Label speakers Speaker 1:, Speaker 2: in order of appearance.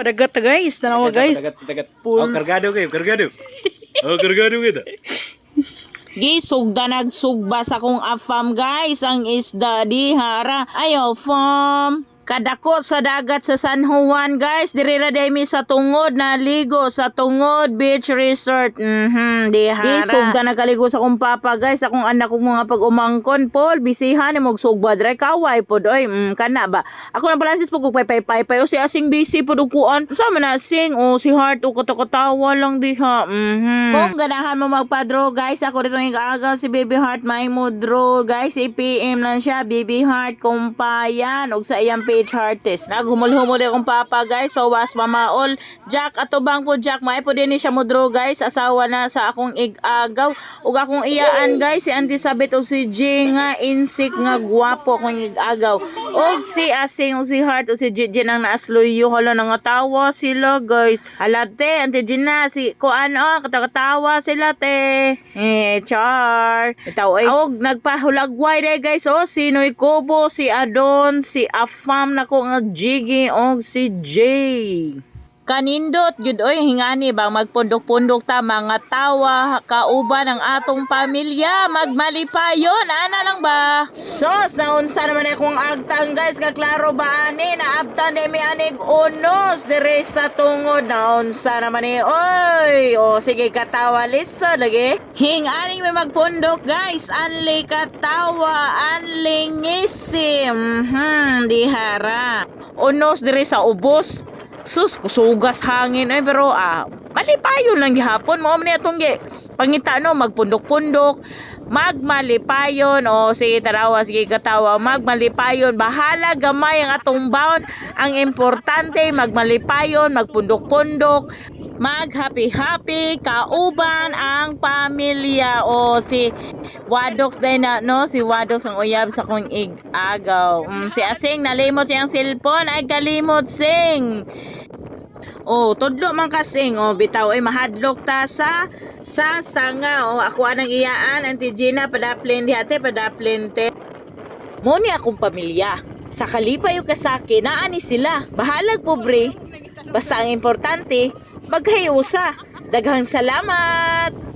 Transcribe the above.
Speaker 1: Padagat ta guys, tanawa guys.
Speaker 2: Padagat. Oh, kargado kayo, kargado. Oh, kargado kita.
Speaker 1: Gisugda nagsugba sa kong afam guys, ang isda di hara. Ayo fam. Kadako sa dagat sa San Juan guys, dirira demi sa tungod na ligo sa Tungod Beach Resort. Di hara. Gisugda nagkaligo sa kong papa guys, akong anak kong mga pag-umangkon Paul, bisihan ni magsugba dre kaway pod oy. Kana ba? Ako na balansis po kung pay o si asing busy pod ukuan. Sa man asing o si Heart o katawa lang diha. Kung ganahan mo magpadro guys, ako dito ng agaw si Baby Heart may mo draw guys, i-PM lang siya Baby Heart kumpayan og sa iyang page Heartist. Naghumul-humul akong papa guys, pawas mamaol. Jack atubang po Jack may po din siya mo draw guys, asawa na sa akong igagaw ug akong iyaan guys si Auntie Sabit o si G nga insik nga gwapo akong igagaw og si Asing o si Heart o si Gigi nang naasloyo hala nang tawa sila guys. Halate Auntie Gina si kuan katawa sila te. Char. Itaw ay og nagpahulagway day guys si Noy Kobo, si Adon, si Afam nako nga Jiggy og si Jay. Kanindot gyud oy hingani bang magpundok-pundok ta mga tawa kauban ang atong pamilya magmalipayon ana lang ba. Sos naunsa naman akong agtang guys ka klaro ba ani na abtan ni mi anig unos dire sa tungod naunsa naman ni oy o sige katawa lisa lagi hingani mi magpundok guys anli katawa anli ngisim dihara unos dire sa ubos. Sus, kusugas hangin ay pero malipayon lang gihapon mo man atong pangita no magpundok-pundok magmalipayon o sige tarawa sige katawa magmalipayon bahala gamay ang atong baon ang importante magmalipayon magpundok-pundok mag happy kauban ang pamilya o si Wadox day na no si Wadox ang uyab sa kong igagaw si Asing nalimot siyang cellphone ay kalimot sing tudlo man kasing bitaw ay mahadlok ta sa sanga ako anang iyaan Auntie Gina padaplin di ate padaplin te mo ni akong pamilya sa kalipay o kasaki naani sila bahalag pobre basta ang importante maghayusa daghang salamat.